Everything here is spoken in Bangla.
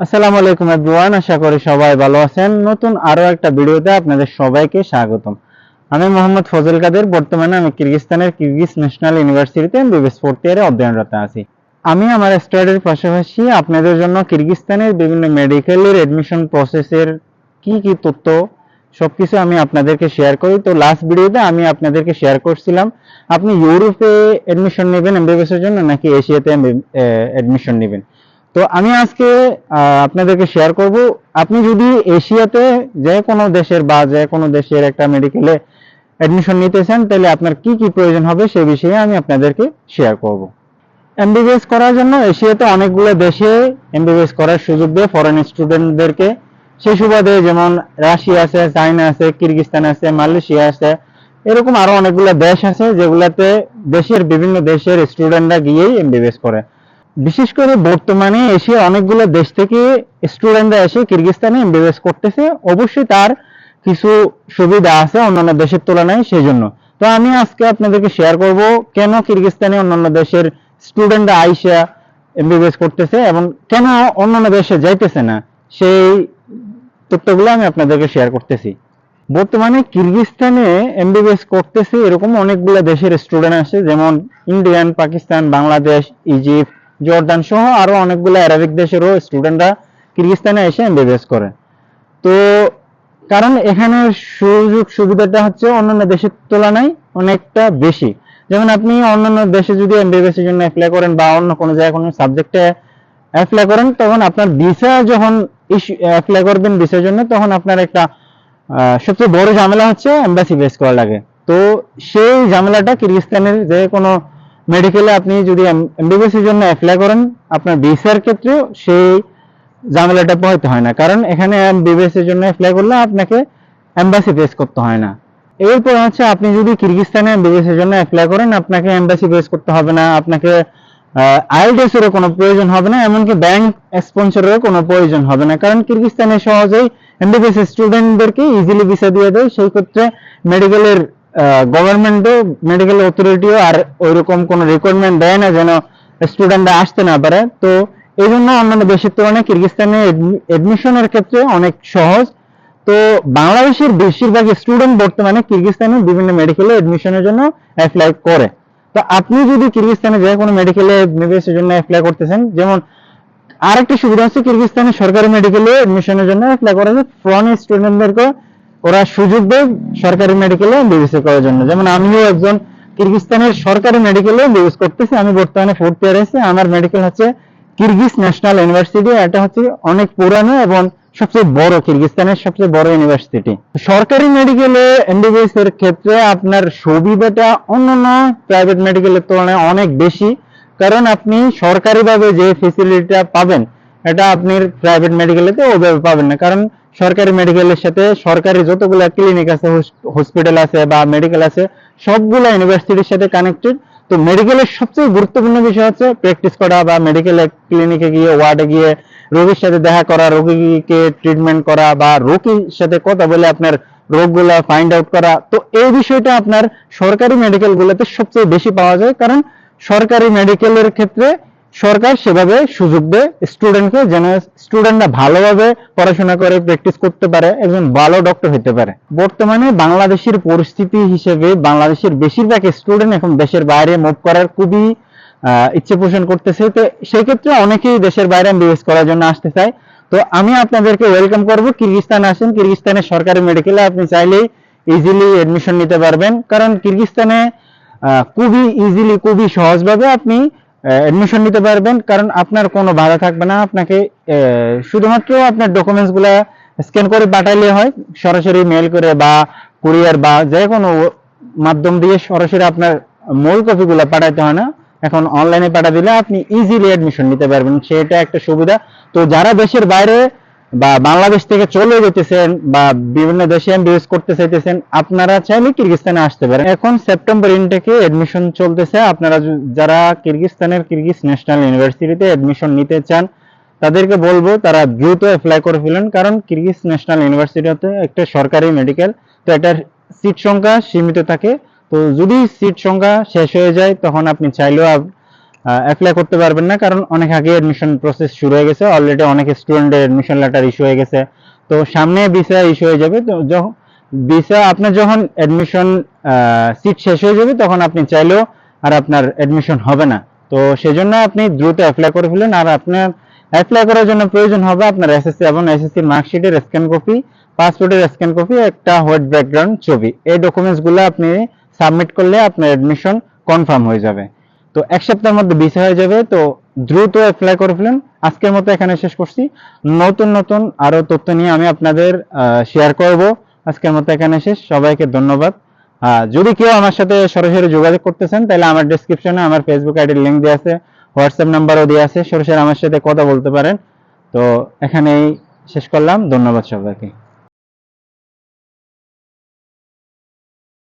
আসসালামু আলাইকুম এভরিওয়ান, আশা করি সবাই ভালো আছেন। নতুন আরো একটা ভিডিওতে আপনাদের সবাইকে স্বাগতম। আমি মোহাম্মদ ফজল কাদের। বর্তমানে আমি কিরগিজস্তানের কিরগিজ ন্যাশনাল ইউনিভার্সিটিতে এমবিবিএস ফোর্থ ইয়ারে অধ্যয়নরত আছি। আমি আমার স্টাডির পাশাপাশি আপনাদের জন্য কিরগিজস্তানের বিভিন্ন মেডিকেলের এডমিশন প্রসেসের কি কি তথ্য সবকিছু আমি আপনাদেরকে শেয়ার করি। তো লাস্ট ভিডিওতে আমি আপনাদেরকে শেয়ার করছিলাম আপনি ইউরোপে এডমিশন নেবেন এমবিবিএস এর জন্য নাকি এশিয়াতে এডমিশন নেবেন। তো আমি আজকে আপনাদেরকে শেয়ার করব আপনি যদি এশিয়াতে যে কোনো দেশের বা যে কোনো দেশের একটা মেডিকেলে অ্যাডমিশন নিতে চান তাহলে আপনার কি কি প্রয়োজন হবে সেই বিষয়ে আমি আপনাদেরকে শেয়ার করব। এমবিবিএস করার জন্য এশিয়াতে অনেকগুলো দেশে এমবিবিএস করার সুযোগ দেয় ফরেন স্টুডেন্টদেরকে। সেই সুবাদে যেমন রাশিয়া আছে, চায়না আছে, কিরগিজস্তান আছে, মালয়েশিয়া আছে, এরকম আরো অনেকগুলো দেশ আছে যেগুলাতে দেশের বিভিন্ন দেশের স্টুডেন্টরা গিয়েই এমবিবিএস করে। বিশেষ করে বর্তমানে এশিয়ার অনেকগুলো দেশ থেকে স্টুডেন্টরা এসে কিরগিজস্তানে এমবিবিএস করতেছে। অবশ্যই তার কিছু সুবিধা আছে অন্যান্য দেশের তুলনায়, সেজন্য। তো আমি আজকে আপনাদেরকে শেয়ার করব কেন কিরগিজস্তানে অন্যান্য দেশের স্টুডেন্টরা আইসা এমবিবিএস করতেছে এবং কেন অন্যান্য দেশে যাইতেছে না, সেই তথ্যগুলো আমি আপনাদেরকে শেয়ার করতেছি। বর্তমানে কিরগিজস্তানে এমবিবিএস করতেছে এরকম অনেকগুলো দেশের স্টুডেন্ট আছে, যেমন Indian, Pakistan, Bangladesh, Egypt, Jordan সহ আরো অনেকগুলো আরবিক দেশেরও স্টুডেন্টরা কিরগিজস্তানে এসে এমবিবিএস করে। তো কারণ এখানে সুযোগ সুবিধাটা হচ্ছে অন্যান্য দেশের তুলনায় অনেকটা বেশি। যেমন আপনি অন্যান্য দেশে যদি এমবিবিএস এর জন্য অ্যাপ্লাই করেন বা অন্য কোনো জায়গায় কোনো সাবজেক্টে অ্যাপ্লাই করেন, তখন আপনার ভিসা যখন অ্যাপ্লাই করবেন ভিসার জন্য, তখন আপনার একটা সবচেয়ে বড় ঝামেলা হচ্ছে এমবাসি ফেস করা লাগে। তো সেই ঝামেলাটা কিরগিজস্তানের যে কোনো মেডিকেলে আপনি যদি এমবিবিএস এর জন্য অ্যাপ্লাই করেন, আপনার ভিসার ক্ষেত্রে সেই ঝামেলাটা পোহাইতে হয় না, কারণ এখানে এমবিবিএস এর জন্য অ্যাপ্লাই করলে আপনাকে এমবাসি ফেস করতে হয় না। এরপর হচ্ছে আপনি যদি কিরগিজস্তানে এমবিবিএস এর জন্য অ্যাপ্লাই করেন, আপনাকে এমবাসি ফেস করতে হবে না, আপনাকে আইএলটিএস এরও কোনো প্রয়োজন হবে না, এমনকি ব্যাংক স্পন্সরেরও কোনো প্রয়োজন হবে না, কারণ কিরগিজস্তানে সহজেই এমবিবিএস স্টুডেন্টদেরকে ইজিলি ভিসা দিয়ে দেয়। সেই ক্ষেত্রে মেডিকেলের গভর্নমেন্টও, মেডিকেল অথরিটিও আর ওইরকম কোনো রিকোয়ারমেন্ট দেয় না যেন স্টুডেন্টরা আসতে না পারে। তো এই জন্য অন্যান্য দেশের তুলনায় কিরগিজস্তানে এডমিশনের ক্ষেত্রে অনেক সহজ। তো বাংলাদেশের বেশিরভাগ স্টুডেন্ট বর্তমানে কিরগিজস্তানে বিভিন্ন মেডিকেলে এডমিশনের জন্য অ্যাপ্লাই করে। তো আপনি যদি কিরগিজস্তানে যে কোনো মেডিকেলে এমবিবিএস এর জন্য অ্যাপ্লাই করতেছেন, যেমন আরেকটা সুবিধা হচ্ছে কিরগিজস্তানের সরকারি মেডিকেলে এডমিশনের জন্য অ্যাপ্লাই করা যায় ফরেন স্টুডেন্টদেরকে ওরা সুযোগ দেয় সরকারি মেডিকেলে এমবিবিএস করার জন্য। যেমন আমিও একজন কিরগিজস্তানের সরকারি মেডিকেলে এমবিবিএস করতেছি। আমি বর্তমানে ফোর্থ ইয়ারে আছি। আমার মেডিকেল হচ্ছে কিরগিজ ন্যাশনাল ইউনিভার্সিটি। এটা হচ্ছে অনেক পুরানো এবং সবচেয়ে বড়, কিরগিজস্তানের সবচেয়ে বড় ইউনিভার্সিটি। সরকারি মেডিকেলে এমবিবিএস এর ক্ষেত্রে আপনার সুবিধাটা অন্যান্য প্রাইভেট মেডিকেলের তুলনায় অনেক বেশি, কারণ আপনি সরকারিভাবে যে ফেসিলিটিটা পাবেন এটা আপনি প্রাইভেট মেডিকেলেতে ওইভাবে পাবেন না। কারণ সরকারি মেডিকেলের সাথে সরকারি যতগুলো ক্লিনিক আছে, হসপিটাল আছে বা মেডিকেল আছে, সবগুলো ইউনিভার্সিটির সাথে কানেক্টেড। তো মেডিকেলের সবচেয়ে গুরুত্বপূর্ণ বিষয় হচ্ছে প্র্যাকটিস করা বা মেডিকেল ক্লিনিকে গিয়ে, ওয়ার্ডে গিয়ে রোগীর সাথে দেখা করা, রোগীকে ট্রিটমেন্ট করা বা রোগীর সাথে কথা বলে আপনার রোগগুলো ফাইন্ড আউট করা। তো এই বিষয়টা আপনার সরকারি মেডিকেলগুলোতে সবচেয়ে বেশি পাওয়া যায়, কারণ সরকারি মেডিকেলের ক্ষেত্রে সরকার সেভাবে সুযোগ দেয় স্টুডেন্টকে, যেন স্টুডেন্টরা ভালোভাবে পড়াশোনা করে প্র্যাকটিস করতে পারে, একজন ভালো ডক্টর হতে পারে। বর্তমানে বাংলাদেশের পরিস্থিতি হিসেবে বাংলাদেশের বেশিরভাগ স্টুডেন্ট এখন দেশের বাইরে মুভ করার খুবই ইচ্ছে পোষণ করতেছে। তো সেই ক্ষেত্রে অনেকেই দেশের বাইরে এমবিবিএস করার জন্য আসতে চায়। তো আমি আপনাদেরকে ওয়েলকাম করব, কিরগিজস্তানে আসেন। কিরগিজস্তানের সরকারি মেডিকেলে আপনি চাইলেই ইজিলি এডমিশন নিতে পারবেন, কারণ কিরগিজস্তানে খুবই ইজিলি, খুবই সহজভাবে আপনি এডমিশন নিতে পারবেন, কারণ আপনার কোনো বাধা থাকবে না। আপনাকে শুধুমাত্র আপনার ডকুমেন্টস গুলা স্ক্যান করে পাঠাইলে হয়, সরাসরি মেল করে বা কুরিয়ার বা যে কোনো মাধ্যম দিয়ে সরাসরি আপনার মূল কপিগুলো পাঠাইতে হয় না। এখন অনলাইনে পাঠা দিলে আপনি ইজিলি এডমিশন নিতে পারবেন, সেটা একটা সুবিধা। তো যারা দেশের বাইরে বা বাংলাদেশ থেকে চলে যেতেছেন বা বিভিন্ন দেশে এমবিবিএস করতে চাইতেছেন, আপনারা চাইলে কিরগিজস্তানে আসতে পারেন। এখন সেপ্টেম্বর ইনটেকে এডমিশন চলতেছে। আপনারা যারা কিরগিজস্তানের কিরগিজ ন্যাশনাল ইউনিভার্সিটিতে এডমিশন নিতে চান তাদেরকে বলবো তারা দ্রুত অ্যাপ্লাই করে ফেলেন, কারণ কিরগিজ ন্যাশনাল ইউনিভার্সিটি হচ্ছে একটা সরকারি মেডিকেল। তো এটার সিট সংখ্যা সীমিত থাকে। তো যদি সিট সংখ্যা শেষ হয়ে যায় তখন আপনি চাইলেও অ্যাপ্লাই করতে পারবেন না, কারণ অনেক আগে অ্যাডমিশন প্রসেস শুরু হয়ে গেছে, অলরেডি অনেক স্টুডেন্টের অ্যাডমিশন লেটার ইস্যু হয়ে গেছে। তো সামনে ভিসা ইস্যু হয়ে যাবে, তো যখন ভিসা আপনার যখন অ্যাডমিশন সিট শেষ হয়ে যাবে তখন আপনি চাইলেও আর আপনার অ্যাডমিশন হবে না। তো সেজন্য আপনি দ্রুত অ্যাপ্লাই করে ফেলুন। আর আপনার অ্যাপ্লাই করার জন্য প্রয়োজন হবে আপনার এসএসসি এবং এসএসসি মার্কশিটের স্ক্যান কপি, পাসপোর্টের স্ক্যান কপি, একটা হোয়াইট ব্যাকগ্রাউন্ড ছবি। এই ডকুমেন্টসগুলো আপনি সাবমিট করলে আপনার অ্যাডমিশন কনফার্ম হয়ে যাবে। তো এক সপ্তাহের মধ্যে ভিসা হয়ে যাবে। তো দ্রুত অ্যাপ্লাই করে ফেলুন। আজকের মতো এখানে শেষ করছি। নতুন নতুন আরো তথ্য নিয়ে আমি আপনাদের শেয়ার করব। আজকের মতো এখানে শেষ। সবাইকে ধন্যবাদ। যদি কেউ আমার সাথে সরাসরি যোগাযোগ করতে চান তাহলে আমার ডেসক্রিপশনে আমার ফেসবুক আইডির লিংক দেওয়া আছে, হোয়াটসঅ্যাপ নাম্বারও দেওয়া আছে, সরাসরি আমার সাথে কথা বলতে পারেন। তো এখানেই শেষ করলাম। ধন্যবাদ সবাইকে।